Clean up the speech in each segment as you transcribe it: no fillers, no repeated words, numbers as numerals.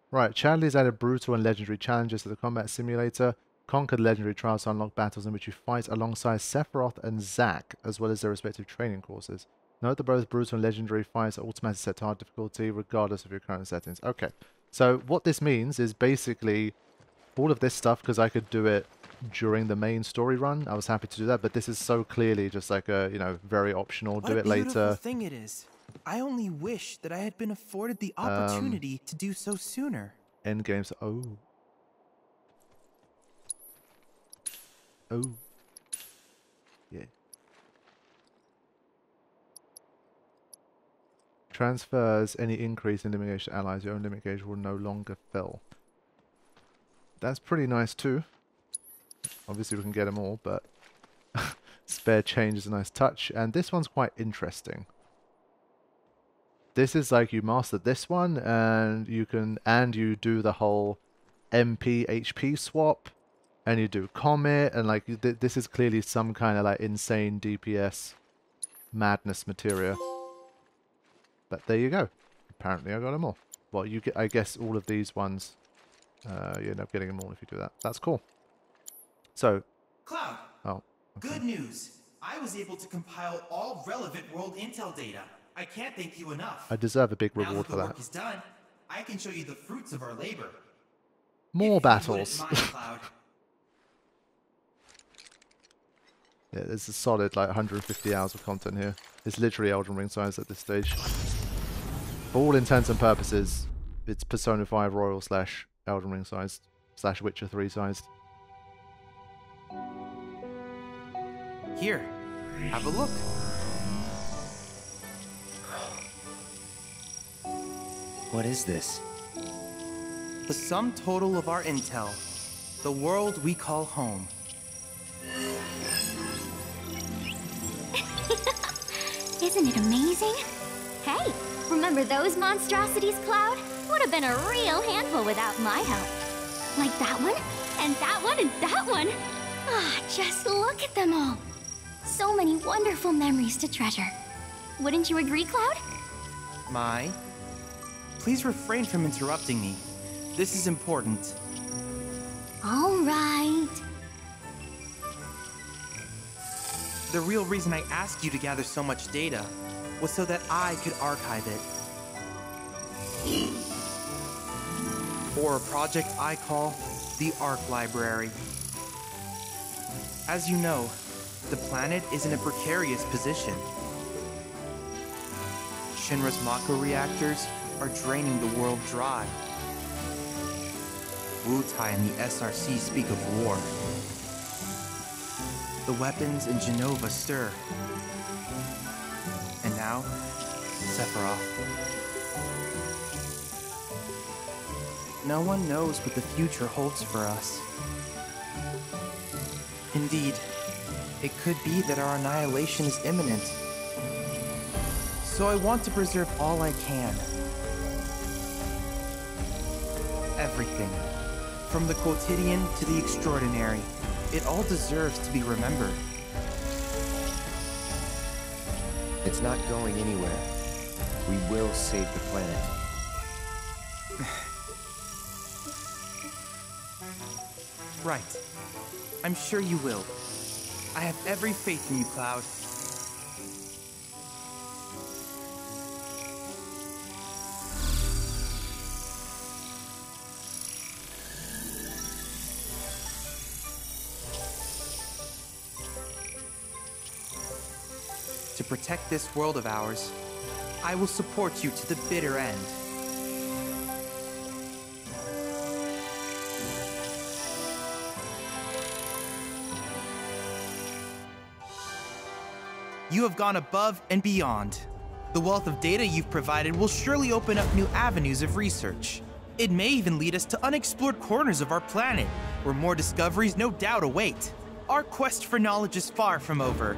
Right, Chadley's added brutal and legendary challenges to the combat simulator. Conquer the legendary trials to unlock battles in which you fight alongside Sephiroth and Zack, as well as their respective training courses. Note that both brutal and legendary fights are automatically set to hard difficulty, regardless of your current settings. Okay, so what this means is basically all of this stuff, because I could do it during the main story run. I was happy to do that, but this is so clearly just like a, you know, very optional, What do a it beautiful later. thing it is. I only wish that I had been afforded the opportunity to do so sooner. End games. Oh. Oh. Yeah. Transfers any increase in limit gauge to allies. Your own limit gauge will no longer fill. That's pretty nice too. Obviously we can get them all, but spare change is a nice touch. And this one's quite interesting. This is like you master this one and you can, and you do the whole MP HP swap and you do Comet and like this is clearly some kind of like insane DPS madness materia. But there you go. Apparently I got them all. Well, you get, I guess all of these ones, you end up getting them all if you do that. That's cool. So, Cloud. oh, okay. Good news. I was able to compile all relevant world intel data. I can't thank you enough. I deserve a big Now reward that for the that. work is done, I can show you the fruits of our labor. More If battles. you wouldn't mind, Cloud. Yeah, there's a solid like 150 hours of content here. It's literally Elden Ring size at this stage. For all intents and purposes, it's Persona 5 Royal / Elden Ring sized / Witcher 3 sized. Here, have a look. What is this? The sum total of our intel. The world we call home. Isn't it amazing? Hey, remember those monstrosities, Cloud? Would have been a real handful without my help. Like that one, and that one, and that one. Ah, just look at them all. So many wonderful memories to treasure. Wouldn't you agree, Cloud? Mai, please refrain from interrupting me. This is important. All right. The real reason I asked you to gather so much data was so that I could archive it. For a project I call the Ark Library. As you know, the planet is in a precarious position. Shinra's Mako reactors are draining the world dry. Wutai and the SRC speak of war. The weapons in Genova stir. And now, Sephiroth. No one knows what the future holds for us. Indeed, it could be that our annihilation is imminent. So I want to preserve all I can. Everything. From the quotidian to the extraordinary. It all deserves to be remembered. It's not going anywhere. We will save the planet. Right. I'm sure you will. I have every faith in you, Cloud. To protect this world of ours, I will support you to the bitter end. You have gone above and beyond. The wealth of data you've provided will surely open up new avenues of research. It may even lead us to unexplored corners of our planet, where more discoveries no doubt await. Our quest for knowledge is far from over.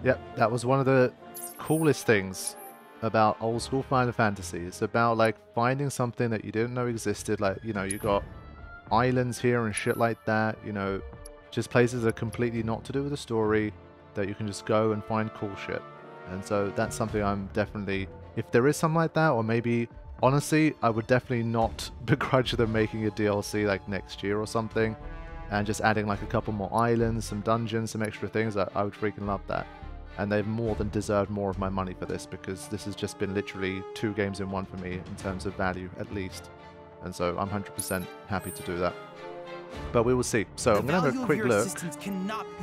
Yep, that was one of the coolest things about old school Final Fantasy. It's about like finding something that you didn't know existed. Like, you know, you got islands here and shit like that, you know, just places that are completely not to do with the story that you can just go and find cool shit. And so that's something I'm definitely, if there is something like that, or maybe honestly, I would definitely not begrudge them making a DLC like next year or something, and just adding like a couple more islands, some dungeons, some extra things. I would freaking love that. And they've more than deserved more of my money for this, because this has just been literally 2 games in one for me in terms of value, at least. And so I'm 100% happy to do that. But we will see. So I'm going to have a quick look.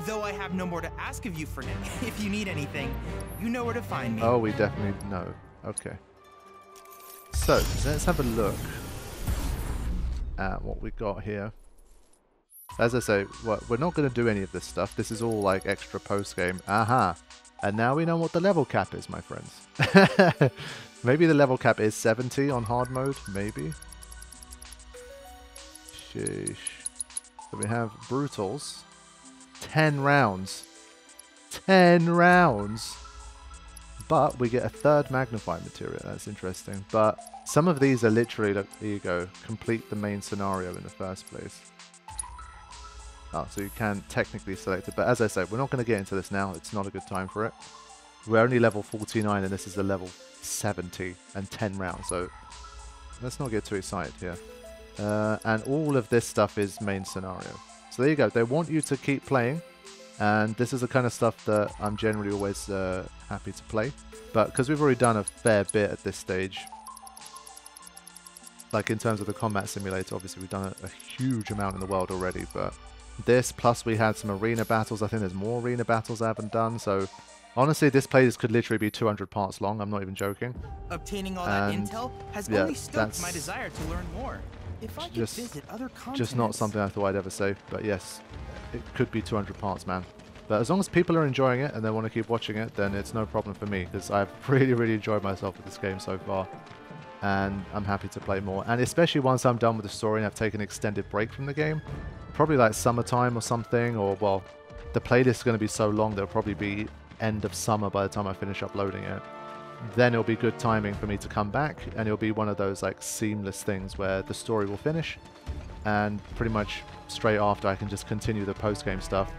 Though I have no more to ask of you for now. If you need anything, you know where to find me. Oh, we definitely know. Okay. So let's have a look at what we got here. As I say, we're not going to do any of this stuff. This is all like extra post-game. Aha! And now we know what the level cap is, my friends. Maybe the level cap is 70 on hard mode. Maybe. Sheesh. So we have Brutals. 10 rounds. 10 rounds! But we get a 3rd magnifying material. That's interesting. But some of these are literally, look, here you go, complete the main scenario in the first place. Oh, so you can technically select it. But as I said, we're not going to get into this now. It's not a good time for it. We're only level 49 and this is a level 70 and 10 rounds. So let's not get too excited here. And all of this stuff is main scenario. So there you go. They want you to keep playing. And this is the kind of stuff that I'm generally always happy to play. But because we've already done a fair bit at this stage, like in terms of the combat simulator, obviously we've done a huge amount in the world already. But this, plus we had some arena battles. I think there's more arena battles I haven't done. So honestly, this playlist could literally be 200 parts long. I'm not even joking. Obtaining all that intel has only stoked my desire to learn more. If I could visit other continents. Just not something I thought I'd ever say. But yes, it could be 200 parts, man. But as long as people are enjoying it and they want to keep watching it, then it's no problem for me, because I've really enjoyed myself with this game so far. And I'm happy to play more. And especially once I'm done with the story and I've taken an extended break from the game. Probably like summertime or something, or well, the playlist is going to be so long that it'll probably be end of summer by the time I finish uploading it. Then it'll be good timing for me to come back, and it'll be one of those like seamless things where the story will finish, and pretty much straight after I can just continue the post-game stuff,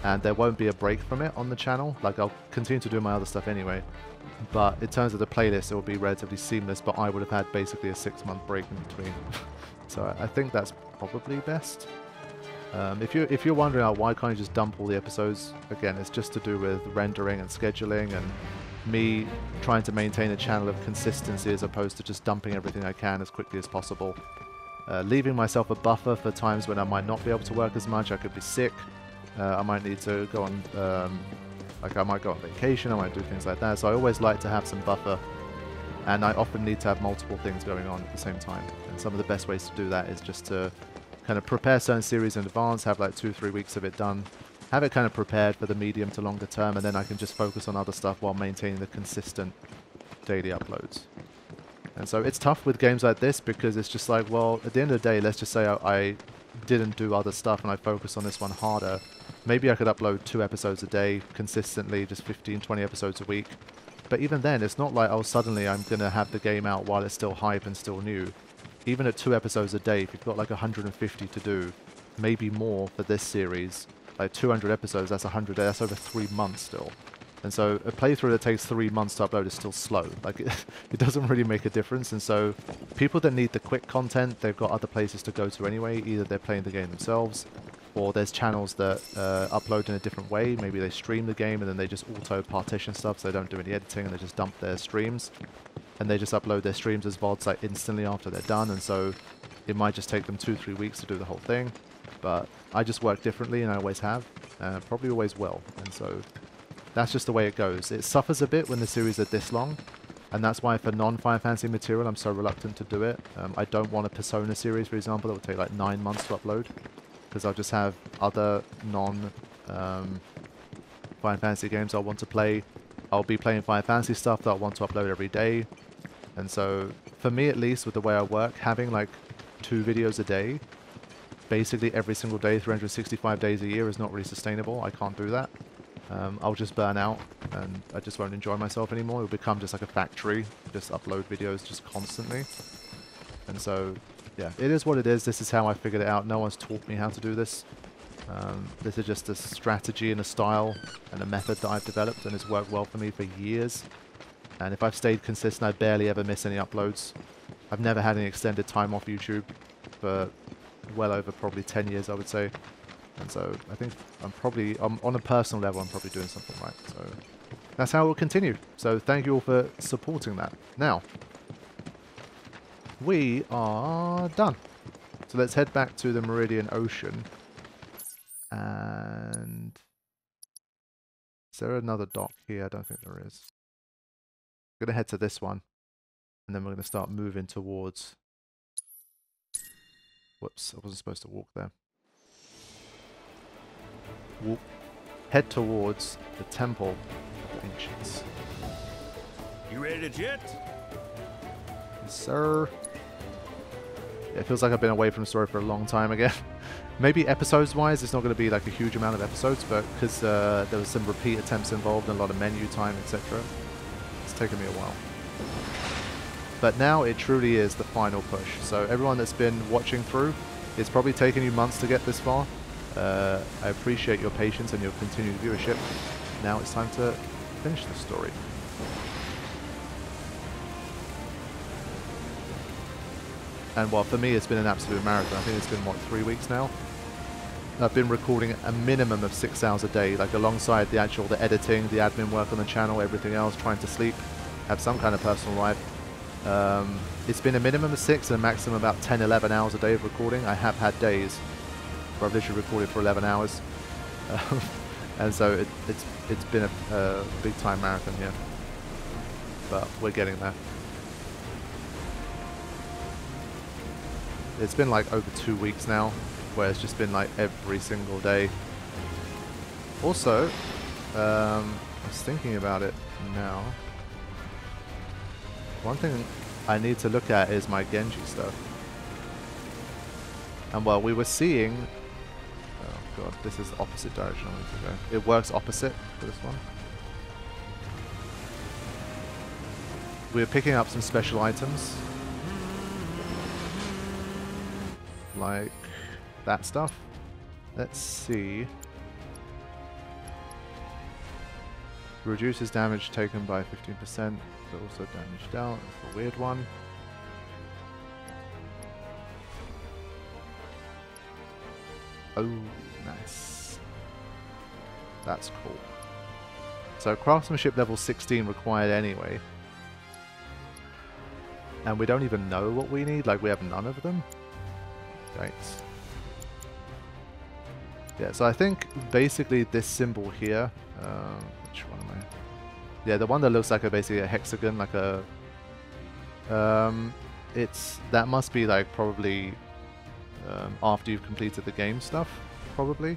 and there won't be a break from it on the channel. Like, I'll continue to do my other stuff anyway, but in terms of the playlist it will be relatively seamless, but I would have had basically a 6-month break in between. So I think that's probably best. If you're wondering why can't you just dump all the episodes, again, it's just to do with rendering and scheduling and me trying to maintain a channel of consistency as opposed to just dumping everything I can as quickly as possible. Leaving myself a buffer for times when I might not be able to work as much. I could be sick. I might need to go on, like I might go on vacation. I might do things like that. So I always like to have some buffer, and I often need to have multiple things going on at the same time. And some of the best ways to do that is just to kind of prepare certain series in advance, have like 2-3 weeks of it done, have it kind of prepared for the medium to longer term, and then I can just focus on other stuff while maintaining the consistent daily uploads. And so it's tough with games like this, because it's just like, well, at the end of the day, let's just say I didn't do other stuff and I focused on this one harder. Maybe I could upload 2 episodes a day consistently, just 15-20 episodes a week. But even then, it's not like, oh, suddenly I'm going to have the game out while it's still hype and still new. Even at 2 episodes a day, if you've got like 150 to do, maybe more for this series, like 200 episodes, that's 100, that's over 3 months still. And so a playthrough that takes 3 months to upload is still slow. Like, it doesn't really make a difference. And so people that need the quick content, they've got other places to go to anyway. Either they're playing the game themselves, or there's channels that upload in a different way. Maybe they stream the game and then they just auto-partition stuff, so they don't do any editing and they just dump their streams. And they just upload their streams as VODs like instantly after they're done. And so it might just take them 2-3 weeks to do the whole thing. But I just work differently, and I always have. Probably always will. And so that's just the way it goes. It suffers a bit when the series are this long, and that's why for non-Final Fantasy material I'm so reluctant to do it. I don't want a Persona series, for example, that would take like 9 months to upload, because I'll just have other non-Final Fantasy games I want to play. I'll be playing Final Fantasy stuff that I want to upload every day. And so for me, at least, with the way I work, having like 2 videos a day, basically every single day, 365 days a year, is not really sustainable. I can't do that. I'll just burn out, and I just won't enjoy myself anymore. It'll become just like a factory, just upload videos just constantly. And so, yeah, it is what it is. This is how I figured it out. No one's taught me how to do this. This is just a strategy and a style and a method that I've developed, and it's worked well for me for years. And if I've stayed consistent, I barely ever miss any uploads. I've never had any extended time off YouTube for well over probably 10 years, I would say. And so I think I'm probably, on a personal level, I'm probably doing something right. So that's how it will continue. So thank you all for supporting that. Now, we are done. So let's head back to the Meridian Ocean. And is there another dock here? I don't think there is. I'm going to head to this one. And then we're going to start moving towards... Whoops, I wasn't supposed to walk there. Head towards the Temple of the Ancients. You ready to jet? Yes, sir. Yeah, it feels like I've been away from the story for a long time again. Maybe episodes-wise, it's not going to be like a huge amount of episodes, but because there was some repeat attempts involved and a lot of menu time, etc. It's taken me a while. But now it truly is the final push. So everyone that's been watching through, it's probably taken you months to get this far. I appreciate your patience and your continued viewership. Now it's time to finish the story. And well, for me, it's been an absolute marathon. I think it's been, what, 3 weeks now? I've been recording a minimum of 6 hours a day, like alongside the editing, the admin work on the channel, everything else, trying to sleep, have some kind of personal life. It's been a minimum of 6 and a maximum about 10, 11 hours a day of recording. I have had days where I've literally recorded for 11 hours. And so it's been a big time marathon here. But we're getting there. It's been like over 2 weeks now, where it's just been like every single day. Also, I was thinking about it now. One thing I need to look at is my Genji stuff. And well, we were seeing... Oh god, this is the opposite direction I want to go. It works opposite for this one. We were picking up some special items. Like that stuff. Let's see. Reduces damage taken by 15%, but also damage dealt. That's a weird one. Oh, nice. That's cool. So craftsmanship level 16 required anyway. And we don't even know what we need, like we have none of them. Right. Yeah, so I think basically this symbol here, which one am I? Yeah, the one that looks like basically a hexagon, like a... that must be like probably after you've completed the game stuff, probably.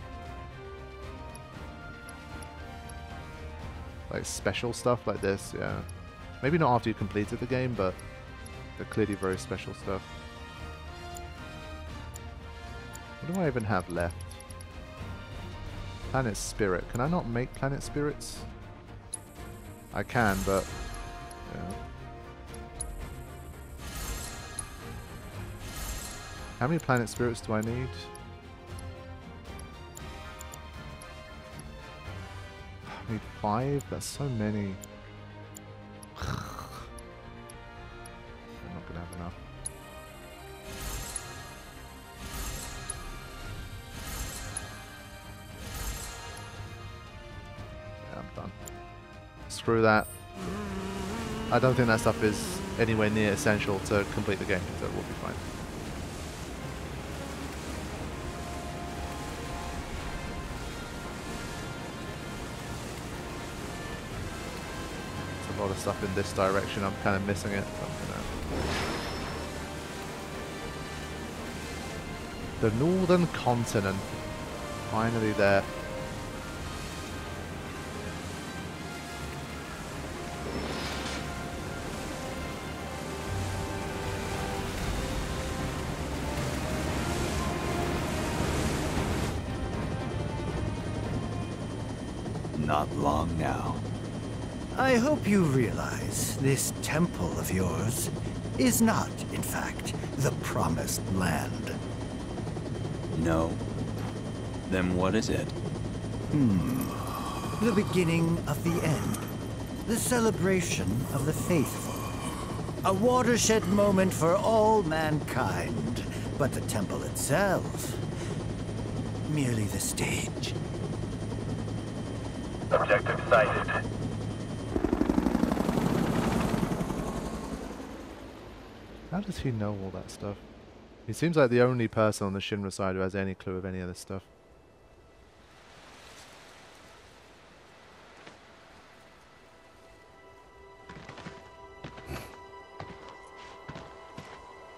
Like special stuff like this, yeah. Maybe not after you completed the game, but they're clearly very special stuff. What do I even have left? Planet Spirit. Can I not make Planet Spirits? I can, but... Yeah. How many Planet Spirits do I need? I need 5? That's so many. I'm not gonna have enough. Done. Screw that. I don't think that stuff is anywhere near essential to complete the game, so we'll be fine. There's a lot of stuff in this direction, I'm kind of missing it. The Northern Continent. Finally there. Not long now. I hope you realize this temple of yours is not, in fact, the promised land. No. Then what is it? The beginning of the end. The celebration of the faithful. A watershed moment for all mankind. But the temple itself, merely the stage. Objective sighted. How does he know all that stuff? He seems like the only person on the Shinra side who has any clue of any of this stuff.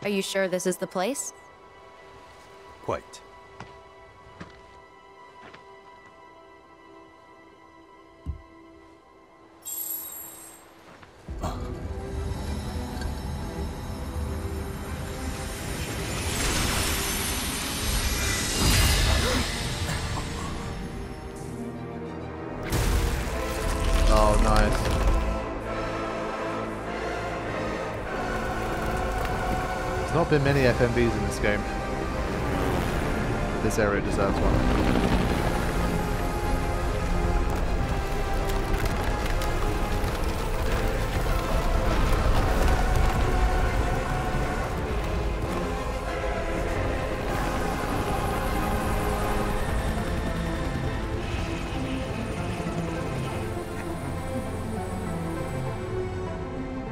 Are you sure this is the place? Quite. Oh, nice. There's not been many FMVs in this game. This area deserves one.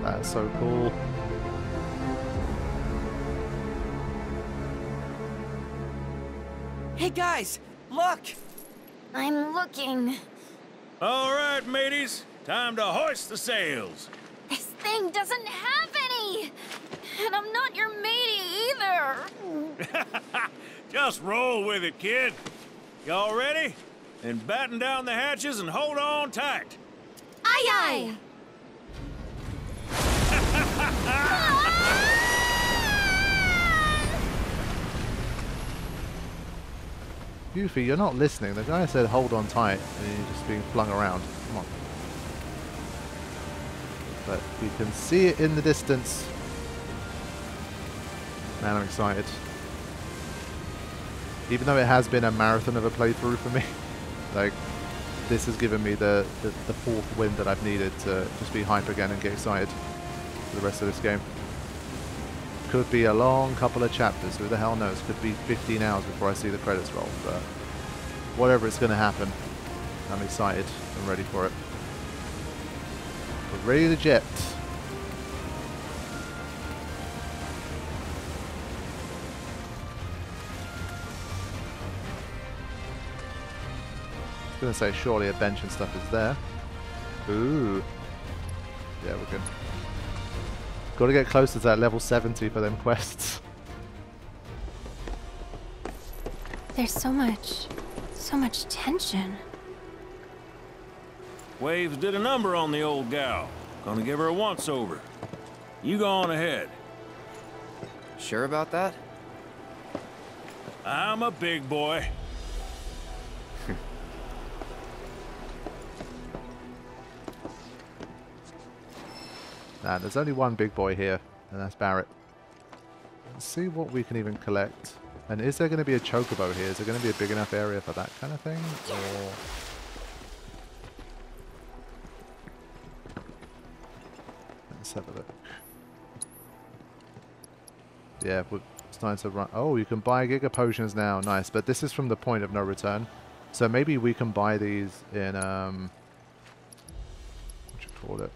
That's so cool. Hey guys, look! I'm looking. All right, mateys. Time to hoist the sails. This thing doesn't have any! And I'm not your matey either! Just roll with it, kid. Y'all ready? Then batten down the hatches and hold on tight. Aye aye! Goofy, you're not listening. The guy said hold on tight and you're just being flung around. Come on. But we can see it in the distance. Man, I'm excited. Even though it has been a marathon of a playthrough for me, like, this has given me the fourth win that I've needed to just be hype again and get excited for the rest of this game. Could be a long couple of chapters, who the hell knows? Could be 15 hours before I see the credits roll, but whatever, it's going to happen. I'm excited. I'm ready for it. We're ready to jet. I was going to say, surely a bench and stuff is there. Ooh. Yeah, we're good. Got to get closer to that level 70 for them quests. There's so much tension. Waves did a number on the old gal. Gonna give her a once-over. You go on ahead. Sure about that? I'm a big boy. Nah, there's only one big boy here, and that's Barrett. Let's see what we can even collect. And is there going to be a chocobo here? Is there going to be a big enough area for that kind of thing? Or... let's have a look. Yeah, we're starting to run. Oh, you can buy Giga Potions now. Nice. But this is from the point of no return. So maybe we can buy these in, what you call it?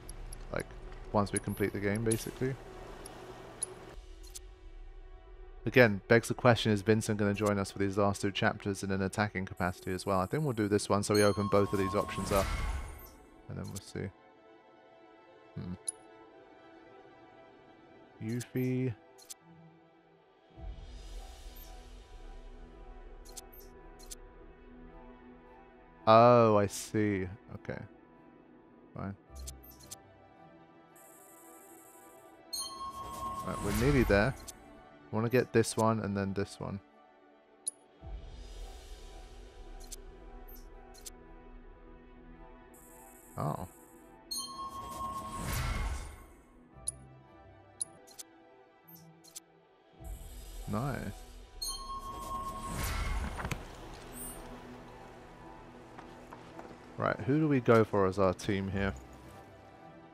Like, once we complete the game, basically. Again, begs the question, is Vincent going to join us for these last two chapters in an attacking capacity as well? I think we'll do this one so we open both of these options up. And then we'll see. Yuffie. Oh, I see. Okay. Fine. Right, we're nearly there. I want to get this one and then this one. Oh. Nice. Right, who do we go for as our team here?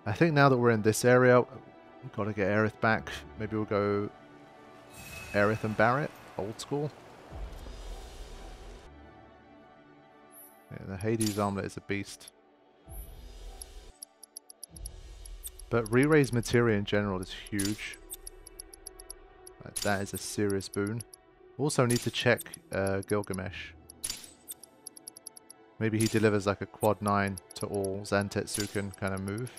I think now that we're in this area, Gotta get Aerith back. Maybe we'll go Aerith and Barret, old school. Yeah, the Hades armlet is a beast. But re-raise materia in general is huge. Like, that is a serious boon. Also need to check Gilgamesh. Maybe he delivers like a quad 9 to all Zantetsuken kind of move.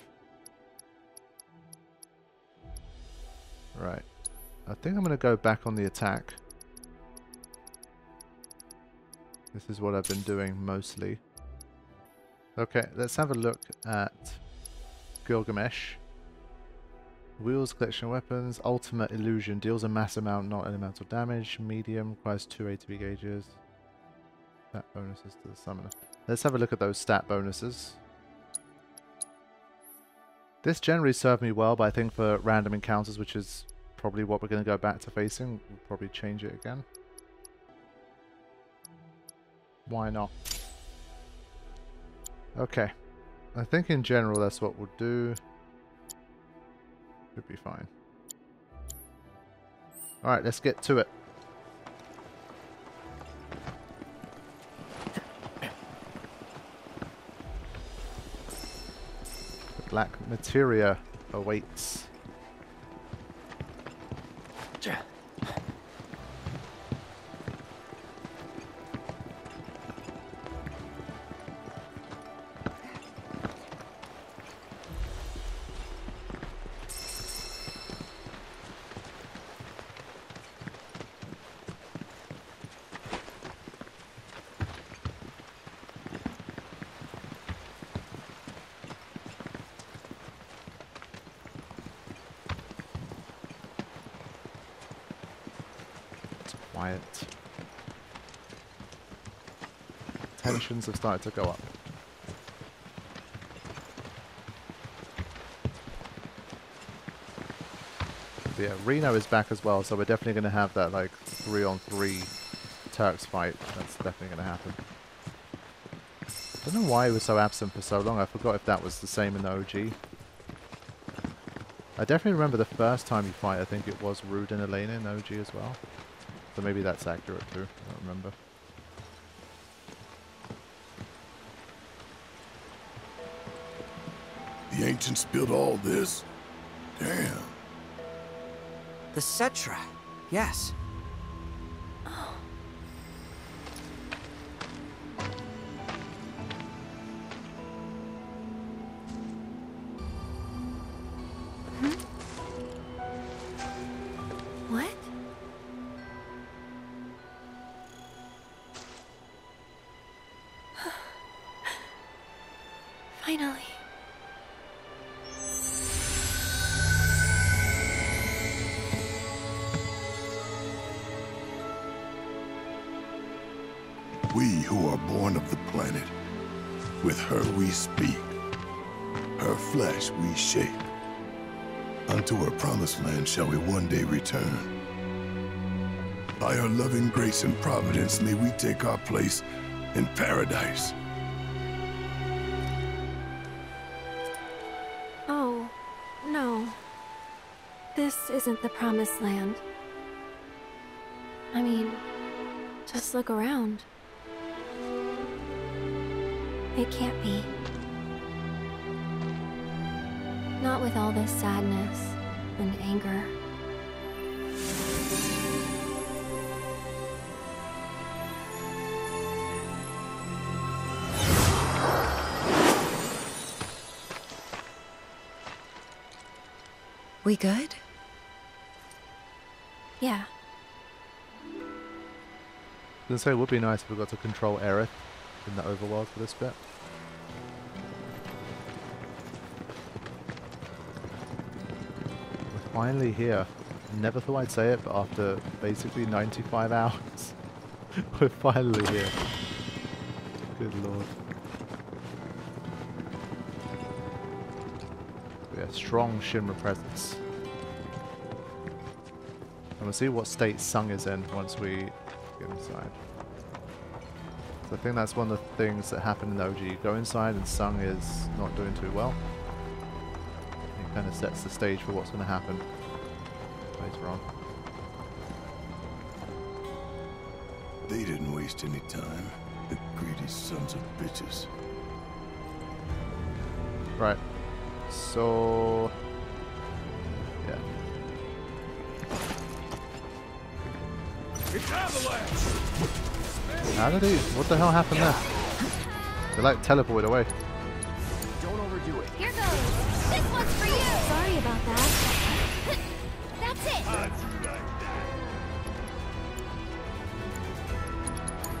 Right. I think I'm going to go back on the attack. This is what I've been doing mostly. Okay, let's have a look at Gilgamesh. Wheels, collection weapons, ultimate illusion, deals a mass amount, not elemental damage, medium, requires 2 ATB gauges. Stat bonuses to the summoner. Let's have a look at those stat bonuses. This generally served me well, but I think for random encounters, which is probably what we're going to go back to facing, we'll probably change it again. Why not? Okay. I think in general that's what we'll do. Should be fine. Alright, let's get to it. The black materia awaits. Quiet. Tensions have started to go up. But yeah, Reno is back as well, so we're definitely going to have that like 3-on-3 Turks fight. That's definitely going to happen. I don't know why he was so absent for so long. I forgot if that was the same in the OG. I definitely remember the first time you fight, I think it was Rude and Elena in the OG as well. So maybe that's accurate too, I don't remember. The ancients built all this? Damn. The Cetra, yes. Oh. What? Finally. We who are born of the planet, with her we speak, her flesh we shape. Unto her promised land shall we one day return. By her loving grace and providence may we take our place in paradise. Oh, no. This isn't the promised land. I mean, just look around. It can't be. Not with all this sadness and anger. We good? Yeah. I was going to say it would be nice if we got to control Aerith in the overworld for this bit. We're finally here. Never thought I'd say it, but after basically 95 hours, we're finally here. Good lord. Yeah, strong Shinra presence. And we'll see what state Sung is in once we get inside. So I think that's one of the things that happened in the OG. You go inside and Sung is not doing too well. kind of sets the stage for what's going to happen later on. They didn't waste any time. The greedy sons of bitches. Right. So... yeah. It's avalanche! How did he... what the hell happened there? They like teleported away. Don't overdo it. Here goes. This one's for you. Sorry about that. That's it.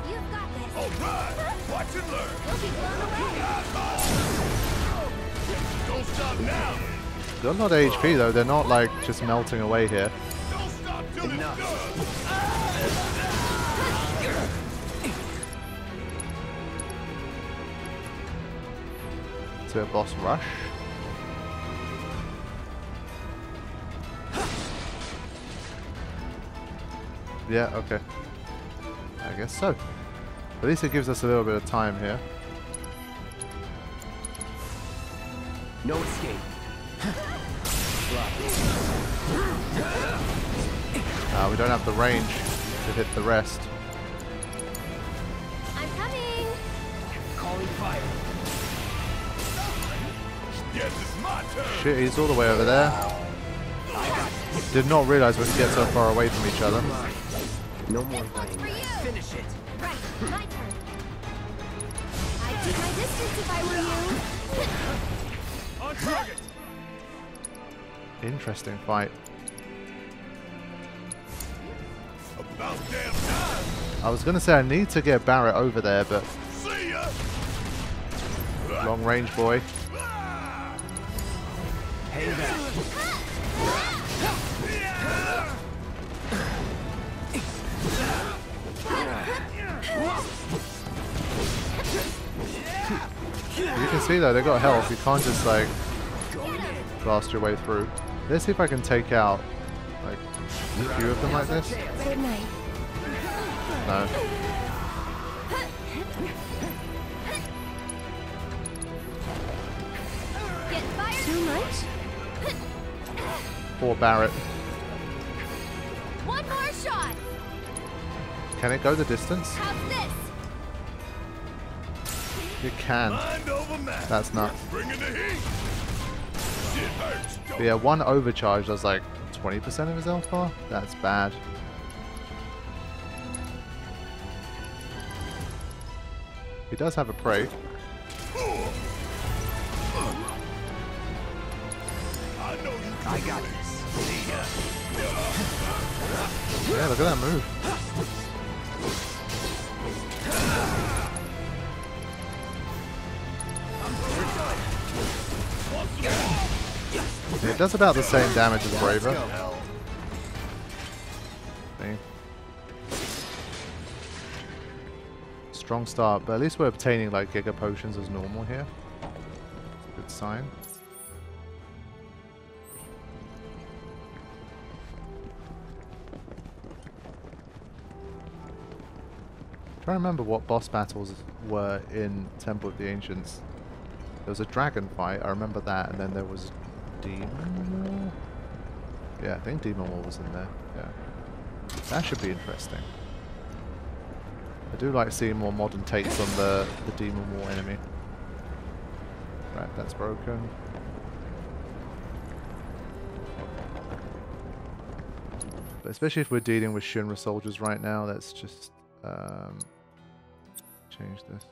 You've got this. Alright! Watch and learn! You'll be blown away. Don't stop now! They're not HP though, they're not like just melting away here. Don't stop till it's done! To a boss rush. Yeah, okay. I guess so. At least it gives us a little bit of time here. No escape. We don't have the range to hit the rest. I'm coming. Calling fire. Yes, it's my turn! Shit, he's all the way over there. Did not realize we could get so far away from each other. No more This one's for playing. you. Finish it. Right, my turn. I'd keep my distance if I were you. On target! Interesting fight. About damn time! I was gonna say I need to get Barret over there, but See ya! long range boy. Hang back. You can see though, they got health. You can't just like blast your way through. Let's see if I can take out like a few of them like this. Good night. No. Get fired. Too much? Poor Barret. One more shot. Can it go the distance? How's this? It can. Mind over matter. That's nuts. Bringing the heat! Shit hurts, But yeah, one overcharge does like 20% of his health bar? That's bad. He does have a prey. I know you can. I got this. See ya. Yeah, look at that move. Yeah, it does about the same damage as Braver. See? Strong start, but at least we're obtaining like Giga Potions as normal here. Good sign. Trying to remember what boss battles were in Temple of the Ancients. There was a dragon fight, I remember that, and then there was Demon War? Yeah, I think Demon War was in there, yeah. That should be interesting. I do like seeing more modern takes on the Demon War enemy. Right, that's broken. But especially if we're dealing with Shinra soldiers right now, let's just change this.